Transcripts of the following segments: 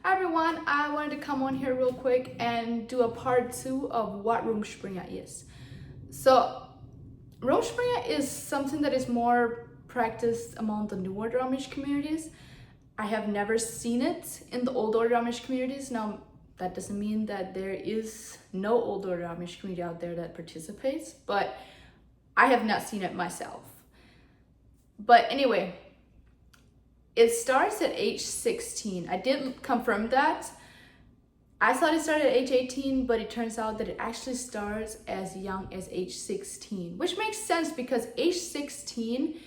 Hi everyone, I wanted to come on here real quick and do a part 2 of what Rumspringa is. So, Rumspringa is something that is more practiced among the newer Amish communities. I have never seen it in the older Amish communities. Now, that doesn't mean that there is no older Amish community out there that participates, but I have not seen it myself. But anyway, it starts at age 16. I did confirm that. I thought it started at age 18, but it turns out that it actually starts as young as age 16, which makes sense because age 16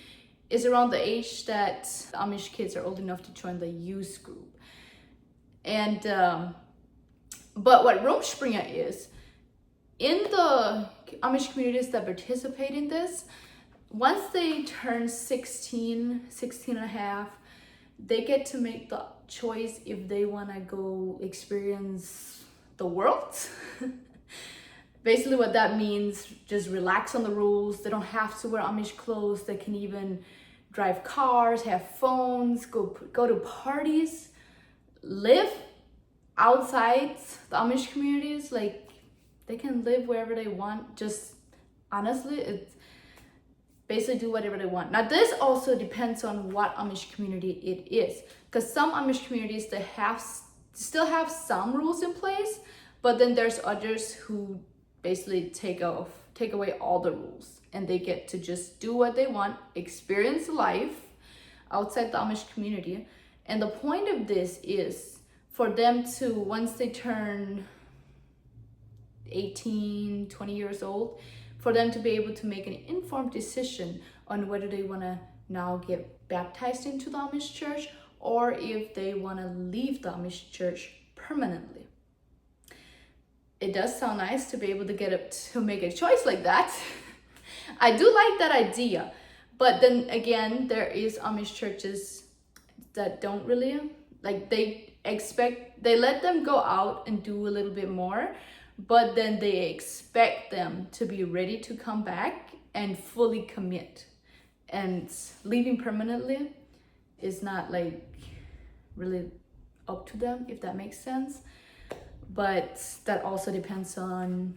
is around the age that Amish kids are old enough to join the youth group. And but what Rumspringa is, in the Amish communities that participate in this, once they turn 16 and a half, they get to make the choice if they want to go experience the world. Basically what that means, just relax on the rules. They don't have to wear Amish clothes. They can even drive cars, have phones, go to parties, live outside the Amish communities. Like, they can live wherever they want. Just honestly, it's basically do whatever they want. Now, this also depends on what Amish community it is, because some Amish communities, they still have some rules in place, but then there's others who basically take away all the rules, and they get to just do what they want, experience life outside the Amish community. And the point of this is for them to, once they turn 18, 20 years old, for them to be able to make an informed decision on whether they want to now get baptized into the Amish church or if they want to leave the Amish church permanently. It does sound nice to be able to to make a choice like that. I do like that idea, but then again, there is Amish churches that don't really, like, they let them go out and do a little bit more, but then they expect them to be ready to come back and fully commit. And leaving permanently is not like really up to them, if that makes sense. But that also depends on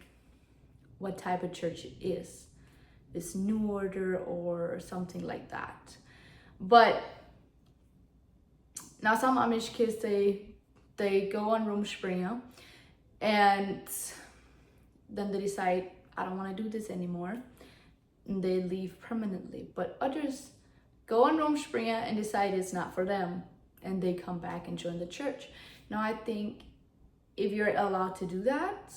what type of church it is. It's New Order or something like that. But now some Amish kids, they go on Rumspringa, and then they decide, I don't want to do this anymore, and they leave permanently. But others go on Rumspringa and decide it's not for them, and they come back and join the church. Now, I think if you're allowed to do that,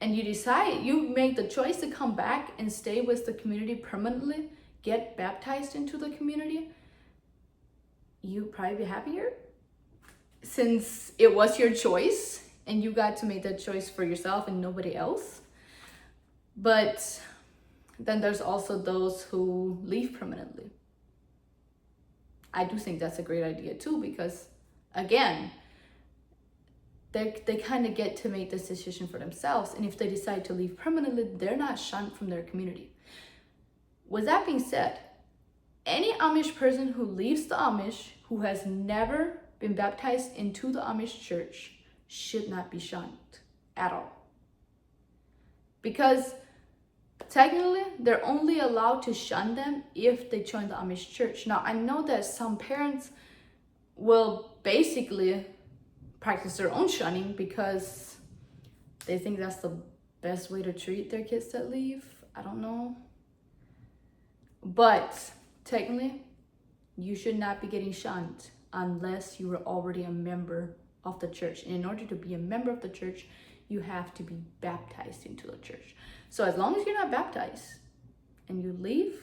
and you make the choice to come back and stay with the community permanently, get baptized into the community, you'd probably be happier, since it was your choice and you got to make that choice for yourself and nobody else. But then there's also those who leave permanently. I do think that's a great idea too, because again, they kind of get to make this decision for themselves. And if they decide to leave permanently, they're not shunned from their community. With that being said, any Amish person who leaves the Amish, who has never been baptized into the Amish church, should not be shunned at all. Because technically, they're only allowed to shun them if they join the Amish church. Now, I know that some parents will basically practice their own shunning because they think that's the best way to treat their kids that leave. I don't know. But technically, you should not be getting shunned unless you were already a member of the church. And in order to be a member of the church, you have to be baptized into the church. So as long as you're not baptized and you leave,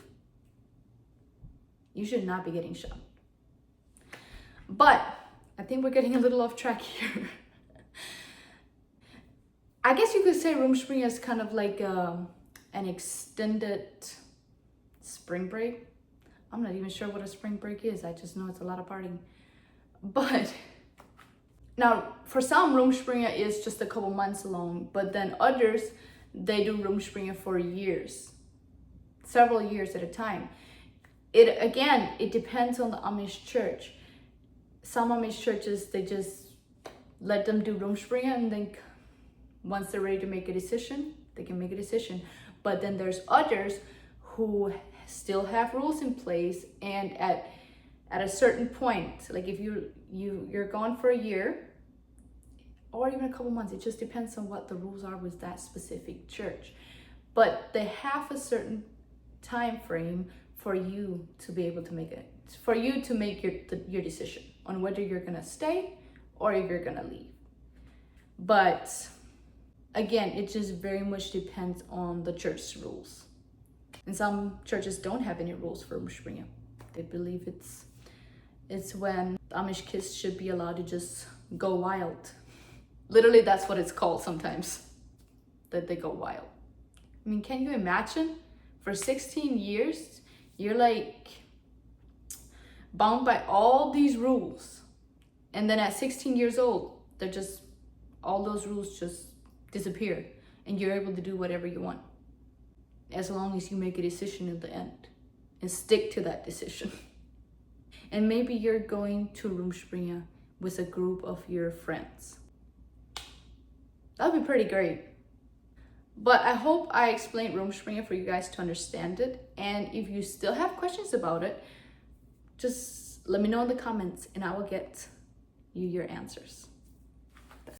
you should not be getting shunned. But I think we're getting a little off track here. I guess you could say Rumspringa is kind of like an extended spring break. I'm not even sure what a spring break is. I just know it's a lot of partying. But now, for some, Rumspringa is just a couple months long, but then others, they do Rumspringa for years, several years at a time. It depends on the Amish church. Some Amish churches, they just let them do Rumspringa, and then once they're ready to make a decision, they can make a decision. But then there's others who still have rules in place, and at a certain point, like if you're gone for a year or even a couple months, it just depends on what the rules are with that specific church. But they have a certain time frame for you to be able to make it, for you to make your decision on whether you're gonna stay or if you're gonna leave. But again, it just very much depends on the church's rules. And some churches don't have any rules for Rumspringa. They believe it's when Amish kids should be allowed to just go wild. Literally, that's what it's called sometimes, that they go wild. I mean, can you imagine? For 16 years, you're like bound by all these rules. And then at 16 years old, all those rules just disappear. And you're able to do whatever you want, as long as you make a decision in the end and stick to that decision. And maybe you're going to Rumspringa with a group of your friends. That would be pretty great. But I hope I explained Rumspringa for you guys to understand it. And if you still have questions about it, just let me know in the comments and I will get you your answers.